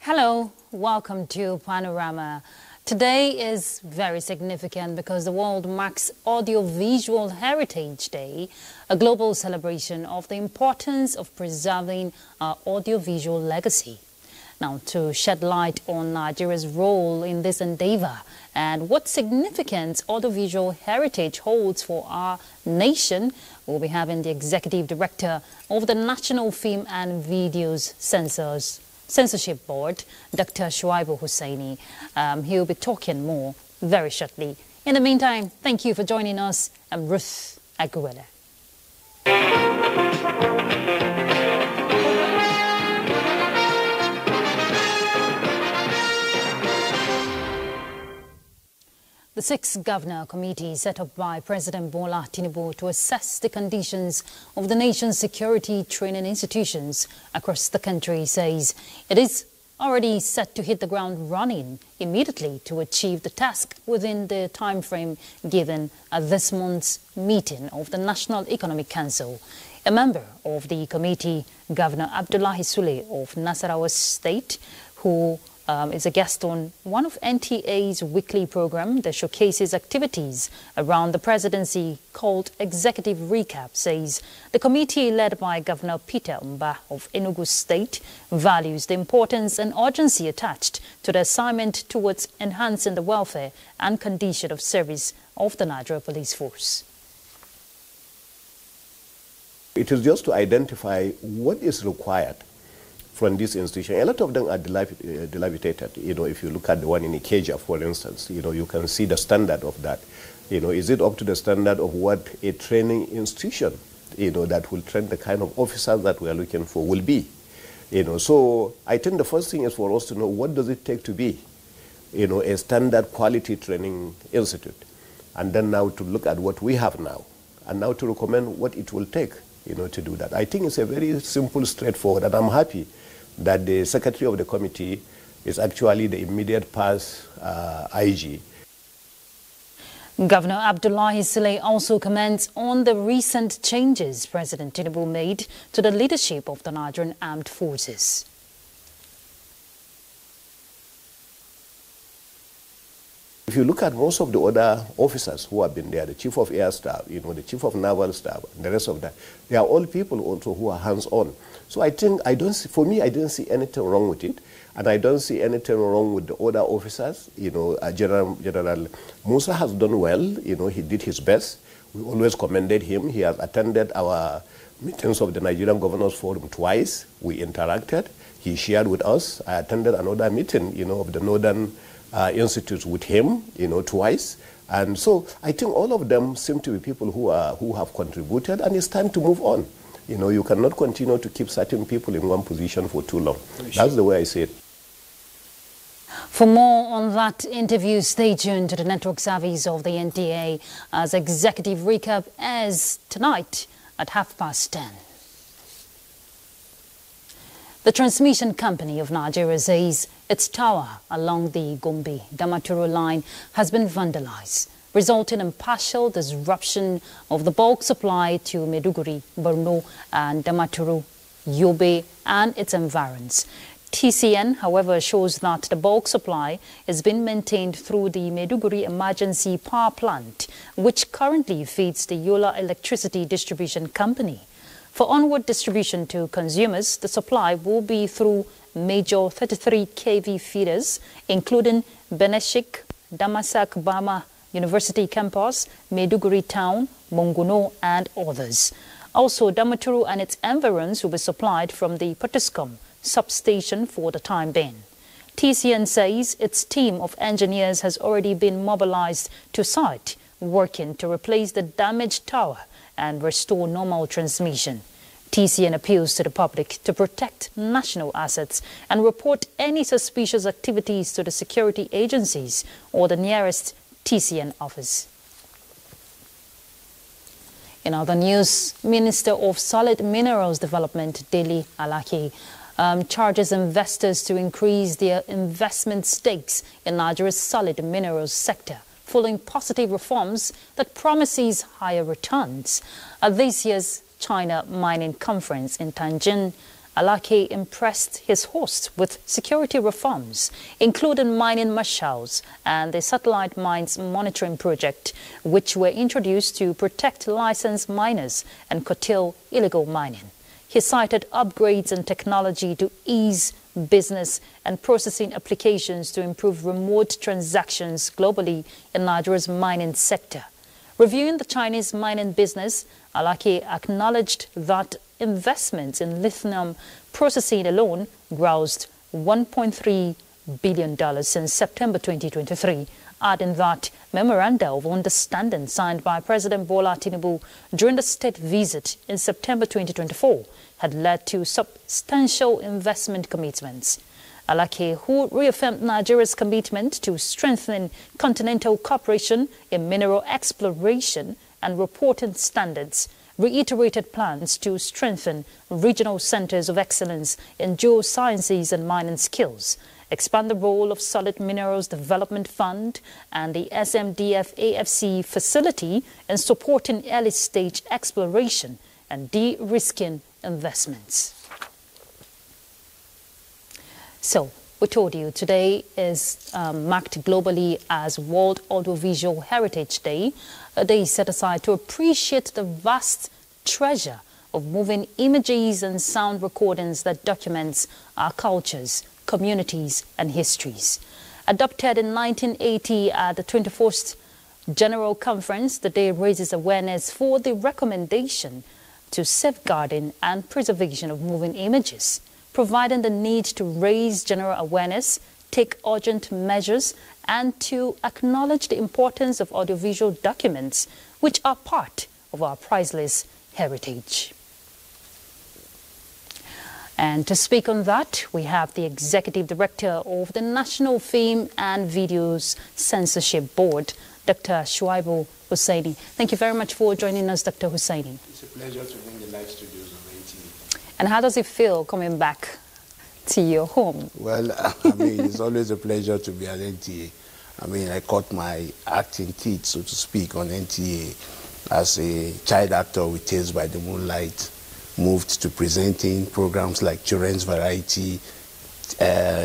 Hello, welcome to Panorama. Today is very significant because the world marks Audiovisual Heritage Day, a global celebration of the importance of preserving our audiovisual legacy. Now, to shed light on Nigeria's role in this endeavor and what significance audiovisual heritage holds for our nation, we'll be having the Executive Director of the National Film and Videos Censorship Board, Dr. Shuaibu Hussaini. He'll be talking more very shortly. In the meantime, thank you for joining us. I'm Ruth Aguilera. The sixth Governor Committee set up by President Bola Tinubu to assess the conditions of the nation's security training institutions across the country says it is already set to hit the ground running immediately to achieve the task within the time frame given at this month's meeting of the National Economic Council. A member of the committee, Governor Abdullahi Sule of Nasarawa State, who is a guest on one of NTA's weekly program that showcases activities around the presidency called Executive Recap, says the committee led by Governor Peter Mba of Enugu State values the importance and urgency attached to the assignment towards enhancing the welfare and condition of service of the Nigeria Police Force. It is just to identify what is required from this institution. A lot of them are dilapidated. If you look at the one in Ikeja, for instance, you can see the standard of that. Is it up to the standard of what a training institution, that will train the kind of officers that we are looking for will be? So I think the first thing is for us to know what does it take to be, a standard quality training institute. And then now to look at what we have now, and now to recommend what it will take, to do that. I think it's a very simple, straightforward, and I'm happy that the secretary of the committee is actually the immediate past IG. Governor Abdullahi Sule also comments on the recent changes President Tinubu made to the leadership of the Nigerian Armed Forces. If you look at most of the other officers who have been there, the Chief of Air Staff, the Chief of Naval Staff, and the rest of that, they are all people also who are hands-on. So I think, for me, I don't see anything wrong with it. And I don't see anything wrong with the other officers. General Musa has done well. He did his best. We always commended him. He has attended our meetings of the Nigerian Governors Forum twice. We interacted. He shared with us. I attended another meeting, of the Northern Institute with him, twice. And so I think all of them seem to be people who have contributed, and it's time to move on. You cannot continue to keep certain people in one position for too long. That's the way I see it. For more on that interview, stay tuned to the network service of the NTA as Executive Recap airs tonight at 10:30. The transmission company of Nigeria says its tower along the Gombe-Damaturu line has been vandalized, resulting in partial disruption of the bulk supply to Maiduguri, Borno and Damaturu, Yobe and its environs. TCN, however, shows that the bulk supply is being maintained through the Maiduguri Emergency Power Plant, which currently feeds the Yola Electricity Distribution Company. For onward distribution to consumers, the supply will be through major 33 kV feeders, including Beneshik, Damasak Bama University Campus, Maiduguri Town, Monguno, and others. Also, Damaturu and its environs will be supplied from the Potiskum substation for the time being. TCN says its team of engineers has already been mobilized to site, working to replace the damaged tower and restore normal transmission. TCN appeals to the public to protect national assets and report any suspicious activities to the security agencies or the nearest TCN office. In other news, Minister of Solid Minerals Development, Dele Alake, charges investors to increase their investment stakes in Nigeria's solid minerals sector, following positive reforms that promises higher returns. At this year's China Mining Conference in Tianjin, Alake impressed his host with security reforms, including mining marshals and the satellite mines monitoring project, which were introduced to protect licensed miners and curtail illegal mining. He cited upgrades in technology to ease business and processing applications to improve remote transactions globally in Nigeria's mining sector. Reviewing the Chinese mining business, Alake acknowledged that investments in lithium processing alone grossed $1.3 billion since September 2023, adding that memoranda of understanding signed by President Bola Tinubu during the state visit in September 2024 had led to substantial investment commitments. Alake, who reaffirmed Nigeria's commitment to strengthening continental cooperation in mineral exploration and reporting standards, reiterated plans to strengthen regional centers of excellence in geosciences and mining skills, expand the role of Solid Minerals Development Fund and the SMDF-AFC facility in supporting early-stage exploration and de-risking investments. So, we told you today is marked globally as World Audiovisual Heritage Day, a day set aside to appreciate the vast treasure of moving images and sound recordings that documents our cultures, communities and histories. Adopted in 1980 at the 21st General Conference, the day raises awareness for the recommendation to safeguarding and preservation of moving images, providing the need to raise general awareness, take urgent measures, and to acknowledge the importance of audiovisual documents, which are part of our priceless heritage. And to speak on that, we have the Executive Director of the National Film and Videos Censorship Board, Dr. Shuaibu Hussaini. Thank you very much for joining us, Dr. Hussaini. It's a pleasure to be in the live studios of NTA. And how does it feel coming back to your home? Well, I mean, it's always a pleasure to be at NTA. I mean, I caught my acting teeth, so to speak, on NTA as a child actor with Tales by the Moonlight, moved to presenting programs like Children's Variety,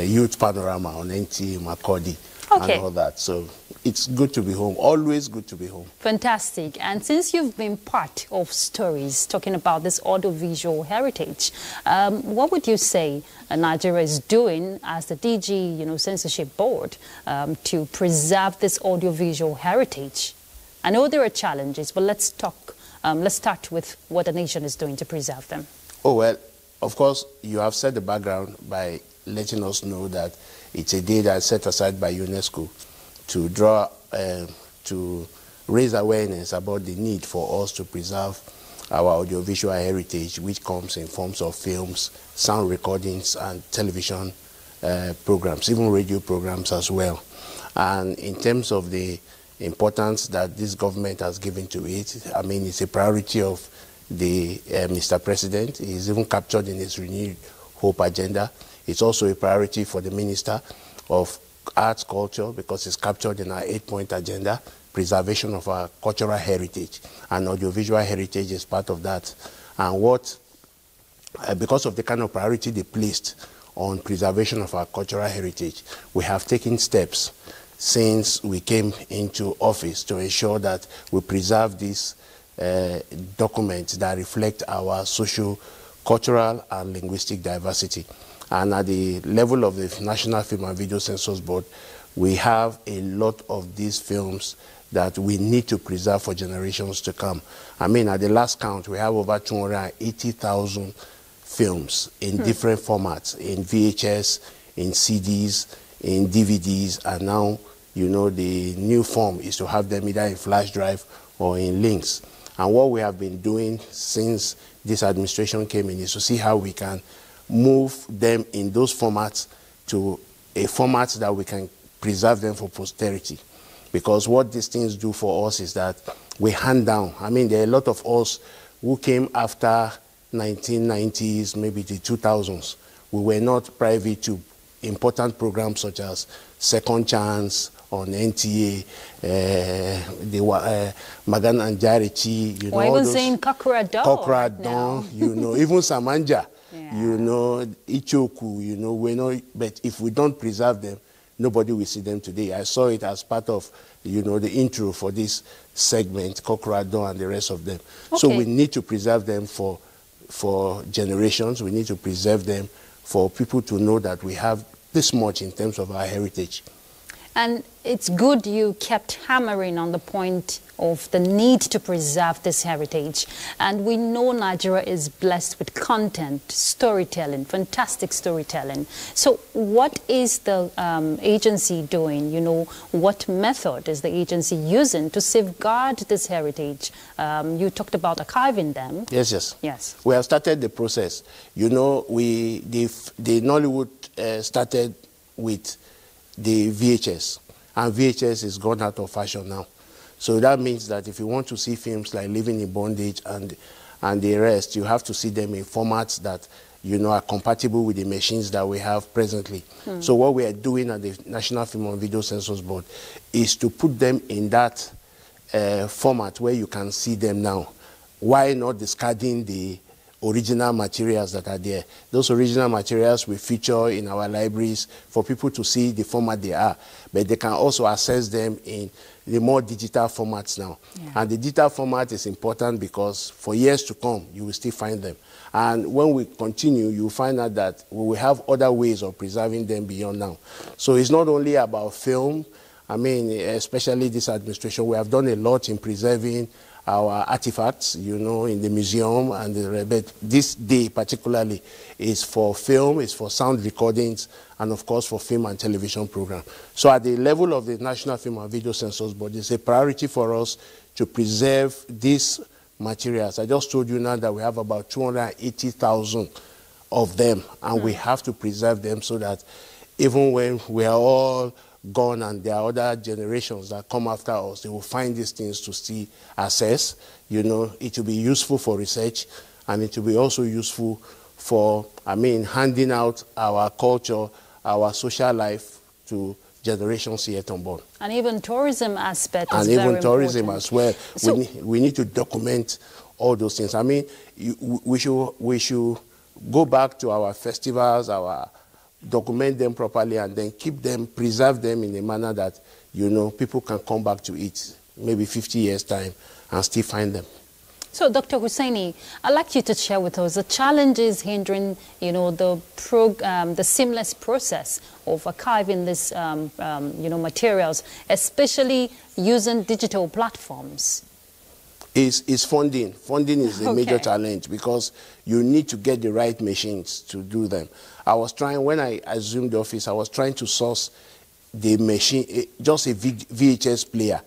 Youth Panorama on NTA, Macaulay, and all that. So it's good to be home, always good to be home. Fantastic. And since you've been part of stories talking about this audiovisual heritage, what would you say Nigeria is doing as the DG, censorship board to preserve this audiovisual heritage? I know there are challenges, but let's start with what the nation is doing to preserve them. Oh, well, of course, you have set the background by letting us know that it's a day that's set aside by UNESCO to raise awareness about the need for us to preserve our audiovisual heritage, which comes in forms of films, sound recordings, and television programs, even radio programs as well. And in terms of the importance that this government has given to it, I mean, it's a priority of the Mr. President. It's even captured in his renewed hope agenda. It's also a priority for the Minister of Arts, Culture, because it's captured in our 8-point agenda, preservation of our cultural heritage, and audiovisual heritage is part of that. And because of the kind of priority they placed on preservation of our cultural heritage, we have taken steps since we came into office to ensure that we preserve these documents that reflect our social, cultural, and linguistic diversity. And at the level of the National Film and Video Censors Board, we have a lot of these films that we need to preserve for generations to come. I mean, at the last count, we have over 280,000 films in different formats, in VHS, in CDs, in DVDs, and now, the new form is to have them either in flash drive or in links. And what we have been doing since this administration came in is to see how we can move them in those formats to a format that we can preserve them for posterity. Because what these things do for us is that we hand down. I mean, there are a lot of us who came after 1990s, maybe the 2000s. We were not privy to important programs such as Second Chance on NTA, Magan Anjarichi, or even saying Kakura Dawn, even Samanja. you know, Ichoku, you know, we know, but if we don't preserve them, nobody will see them today. I saw it as part of, you know, the intro for this segment, Kokorado and the rest of them. Okay. So we need to preserve them for generations. We need to preserve them for people to know that we have this much in terms of our heritage. And it's good you kept hammering on the point of the need to preserve this heritage. And we know Nigeria is blessed with content, storytelling, fantastic storytelling. So what is the agency doing? You know, what method is the agency using to safeguard this heritage? You talked about archiving them. Yes, yes. Yes. We have started the process. You know, the Nollywood started with the VHS, and VHS is gone out of fashion now. So that means that if you want to see films like Living in Bondage and the rest, you have to see them in formats that, you know, are compatible with the machines that we have presently. So what we are doing at the National Film and Video Censors Board is to put them in that format where you can see them now. Why not discarding the original materials that are there? Those original materials we feature in our libraries for people to see the format they are, but they can also access them in the more digital formats now. Yeah. And the digital format is important because for years to come, you will still find them. And when we continue, you'll find out that we will have other ways of preserving them beyond now. So it's not only about film. I mean, especially this administration, we have done a lot in preserving our artifacts, you know, in the museum, and but this day particularly is for film, is for sound recordings, and of course for film and television program. So at the level of the National Film and Video Censors Board, it's a priority for us to preserve these materials. I just told you now that we have about 280,000 of them, and we have to preserve them so that even when we are all gone and there are other generations that come after us, they will find these things to still access. You know, it will be useful for research, and it will be also useful for, I mean, handing out our culture, our social life to generations yet unborn. And even tourism aspect is very important. And even tourism as well. So we need to document all those things. I mean, we should go back to our festivals, document them properly, and then keep them, preserve them in a manner that, you know, people can come back to it maybe 50 years' time and still find them. So, Dr. Hussaini, I'd like you to share with us the challenges hindering, you know, the seamless process of archiving this, you know, materials, especially using digital platforms. Is funding. Funding is a major challenge because you need to get the right machines to do them. I was trying, when I assumed the office, I was trying to source the machine, just a VHS player.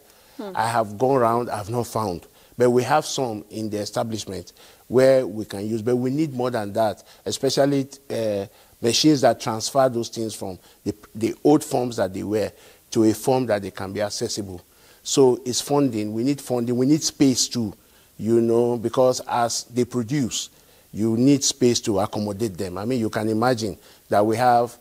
I have gone around, I have not found. But we have some in the establishment where we can use, but we need more than that, especially machines that transfer those things from the old forms that they were to a form that they can be accessible. So it's funding, we need space too, you know, because as they produce, you need space to accommodate them. I mean, you can imagine that we have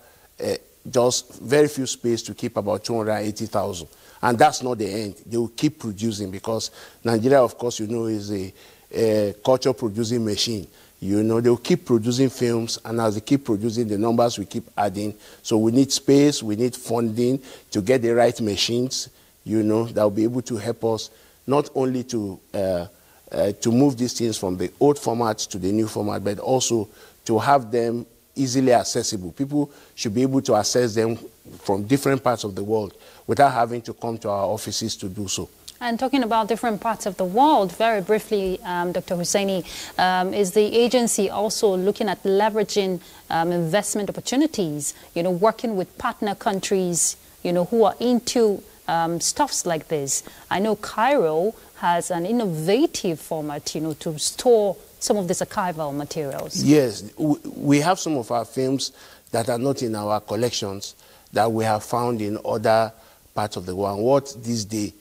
just very few space to keep about 280,000. And that's not the end. They will keep producing because Nigeria, of course, you know, is a culture producing machine. You know, they will keep producing films, and as they keep producing, the numbers will keep adding. So we need space, we need funding to get the right machines, you know, that will be able to help us not only to move these things from the old format to the new format, but also to have them easily accessible. People should be able to access them from different parts of the world without having to come to our offices to do so. And talking about different parts of the world, very briefly, Dr. Hussaini, is the agency also looking at leveraging investment opportunities, you know, working with partner countries, you know, who are into stuffs like this? I know Cairo has an innovative format, you know, to store some of these archival materials. Yes, we have some of our films that are not in our collections that we have found in other parts of the world. And what this day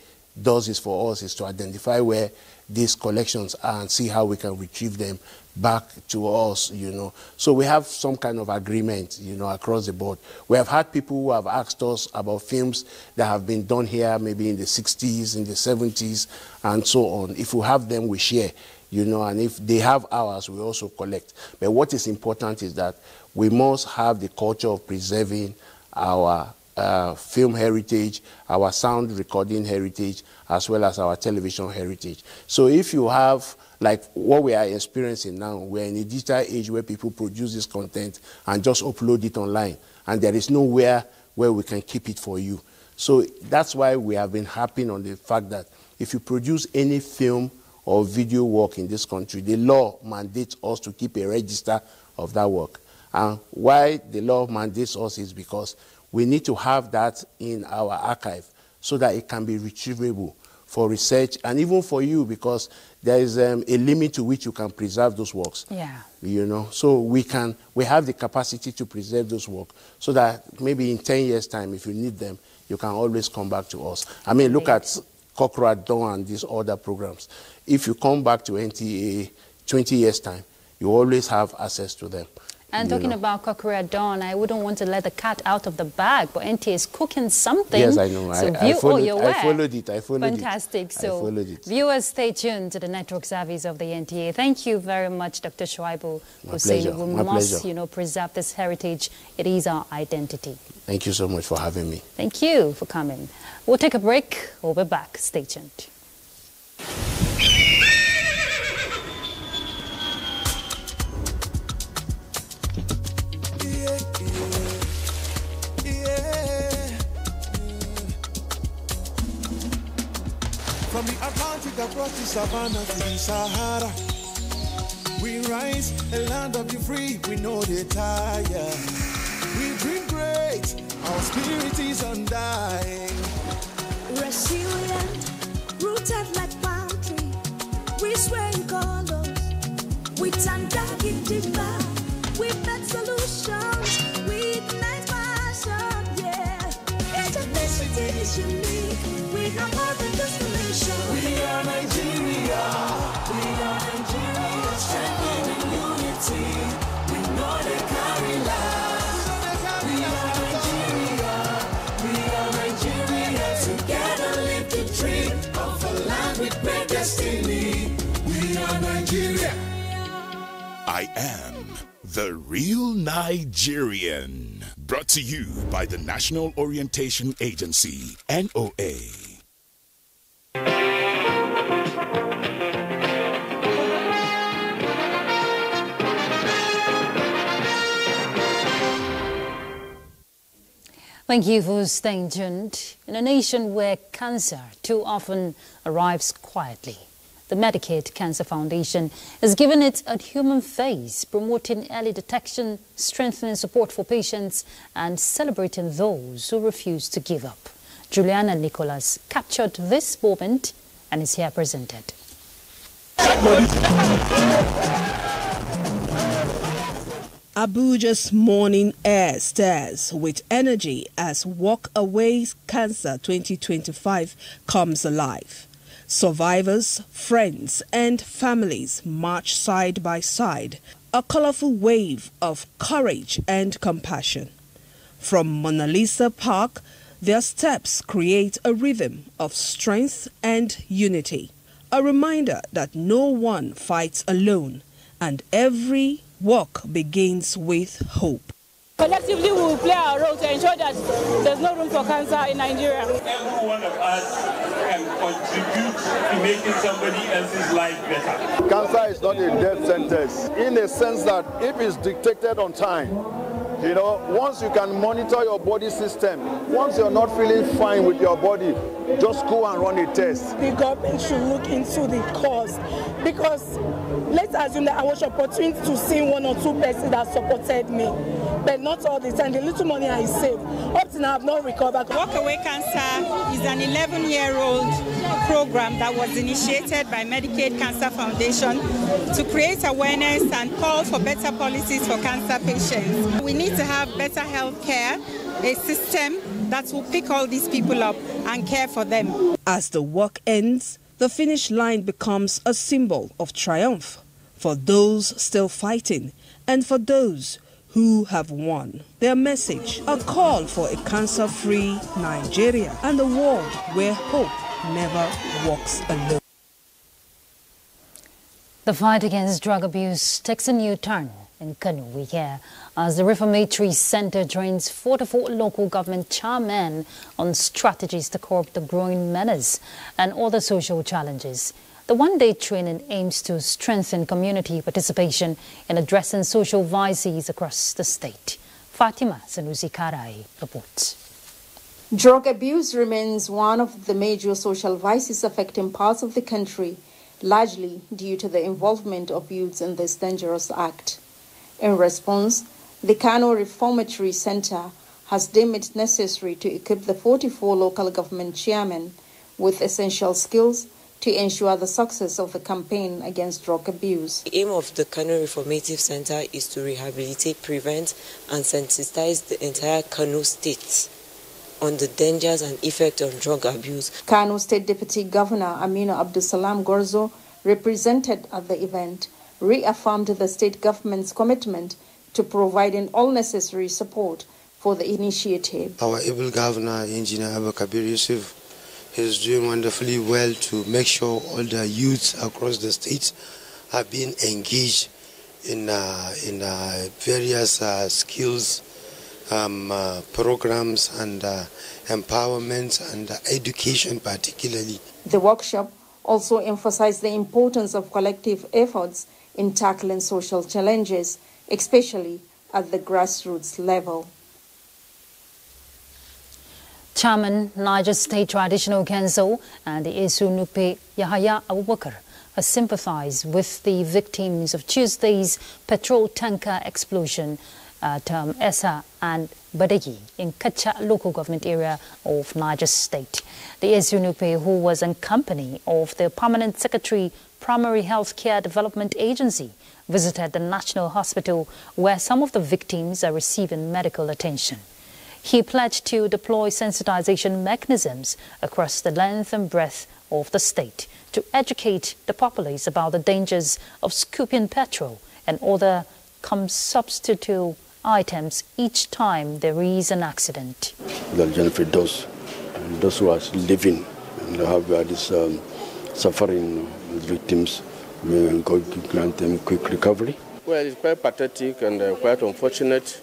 does is for us is to identify where these collections are and see how we can retrieve them back to us, you know. So we have some kind of agreement, you know, across the board. We have had people who have asked us about films that have been done here maybe in the 60s, in the 70s, and so on. If we have them, we share. you know, and if they have ours, we also collect. But what is important is that we must have the culture of preserving our film heritage, our sound recording heritage, as well as our television heritage. So if you have, like what we are experiencing now, we're in a digital age where people produce this content and just upload it online, and there is nowhere where we can keep it for you. So that's why we have been harping on the fact that if you produce any film or video work in this country, the law mandates us to keep a register of that work. And why the law mandates us is because we need to have that in our archive so that it can be retrievable for research and even for you, because there is a limit to which you can preserve those works. Yeah. You know, so we have the capacity to preserve those works so that maybe in 10 years' time, if you need them, you can always come back to us. I mean, look at Cochrane at Dawn and these other programs. If you come back to NTA 20 years' time, you always have access to them. And talking about Cochrane at Dawn, I wouldn't want to let the cat out of the bag, but NTA is cooking something. Yes, I know. So I followed it. Fantastic. So viewers, stay tuned to the network service of the NTA. Thank you very much, Dr. Shuaibu Hussein. We must, you know, preserve this heritage. It is our identity. Thank you so much for having me. Thank you for coming. We'll take a break. We'll be back. Stay tuned. From the Atlantic across the savannah to the Sahara, we rise, a land of the free, we know they tire. We dream great, our spirit is undying. Resilient, rooted like palm tree, we sway in colors, with undying demand, we make solutions, we ignite passion, yeah. Ethnicity is unique, we have more than just we are Nigeria, strengthening unity, we know they carry lives. We are Nigeria, together live the dream of a land with great destiny. We are Nigeria. I am the real Nigerian. Brought to you by the National Orientation Agency, NOA. Thank you for staying tuned. In a nation where cancer too often arrives quietly, the Medicaid Cancer Foundation has given it a human face, promoting early detection, strengthening support for patients, and celebrating those who refuse to give up. Juliana Nicholas captured this moment and is here presented. Abuja's morning air stirs with energy as Walk Away Cancer 2025 comes alive. Survivors, friends and families march side by side, a colorful wave of courage and compassion. From Mona Lisa Park, their steps create a rhythm of strength and unity, a reminder that no one fights alone and every work begins with hope. Collectively, we will play our role to ensure that there's no room for cancer in Nigeria. Every one of us can contribute to making somebody else's life better. Cancer is not a death sentence, in a sense that if it's detected on time, you know, once you can monitor your body system, once you're not feeling fine with your body, just go and run a test. The government should look into the cause, because let's assume that I was opportunity to see one or two persons that supported me, but not all the time. The little money I saved, up to now I've not recovered. Walk Away Cancer is an 11-year-old program that was initiated by Medicaid Cancer Foundation to create awareness and call for better policies for cancer patients. We need to have better health care, a system that will pick all these people up and care for them. As the work ends, the finish line becomes a symbol of triumph for those still fighting and for those who have won. Their message, a call for a cancer-free Nigeria and a world where hope never walks alone. The fight against drug abuse takes a new turn in Kano, we hear, as the Reformatory Center trains 44 local government chairmen on strategies to curb the growing menace and other social challenges. The one-day training aims to strengthen community participation in addressing social vices across the state. Fatima Sanusi Karai reports. Drug abuse remains one of the major social vices affecting parts of the country, largely due to the involvement of youths in this dangerous act. In response, the Kano Reformatory Center has deemed it necessary to equip the 44 local government chairmen with essential skills to ensure the success of the campaign against drug abuse. The aim of the Kano Reformative Center is to rehabilitate, prevent, and sensitize the entire Kano state on the dangers and effect of drug abuse. Kano State Deputy Governor Aminu Abdusalam Gorzo, represented at the event, reaffirmed the state government's commitment to providing all necessary support for the initiative. Our able governor, Engineer Abba Kabir Yusuf, is doing wonderfully well to make sure all the youths across the state are being engaged in various skills programs and empowerment and education particularly. The workshop also emphasized the importance of collective efforts in tackling social challenges, especially at the grassroots level. Chairman, Niger State Traditional Council and the Esu Nupe Yahaya Abubakar has sympathized with the victims of Tuesday's petrol tanker explosion at Esa and Badegi in Kacha local government area of Niger State. The Esu Nupe, who was in company of the Permanent Secretary, Primary Health Care Development Agency, visited the National Hospital where some of the victims are receiving medical attention. He pledged to deploy sensitization mechanisms across the length and breadth of the state to educate the populace about the dangers of scooping petrol and other substitute items each time there is an accident. That benefit those who are living and have this suffering victims, we grant them quick recovery. Well, it's quite pathetic and quite unfortunate,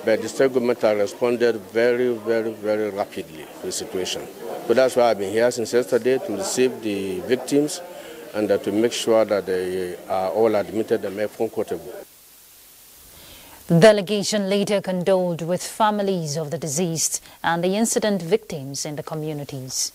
but the state government has responded very, very, very rapidly to the situation. So that's why I've been here since yesterday to receive the victims and to make sure that they are all admitted and made comfortable. The delegation later condoled with families of the deceased and the incident victims in the communities.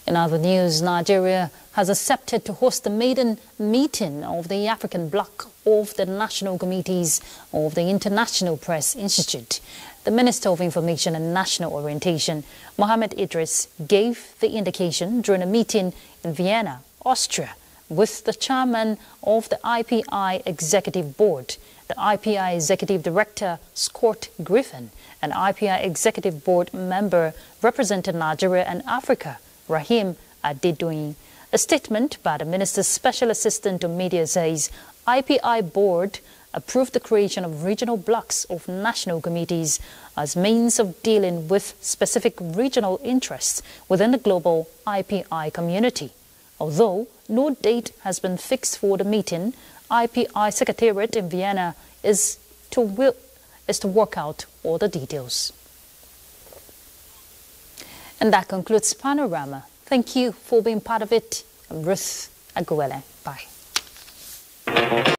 In other news, Nigeria has accepted to host the maiden meeting of the African bloc of the National Committees of the International Press Institute. The Minister of Information and National Orientation, Mohammed Idris, gave the indication during a meeting in Vienna, Austria, with the chairman of the IPI Executive Board, the IPI Executive Director, Scott Griffin, and IPI Executive Board member representing Nigeria and Africa, Rahim Adedoyin. A statement by the Minister's Special Assistant to Media says IPI Board approved the creation of regional blocks of national committees as means of dealing with specific regional interests within the global IPI community. Although no date has been fixed for the meeting, IPI Secretariat in Vienna is to work out all the details. And that concludes Panorama. Thank you for being part of it. I'm Ruth Aguele. Bye.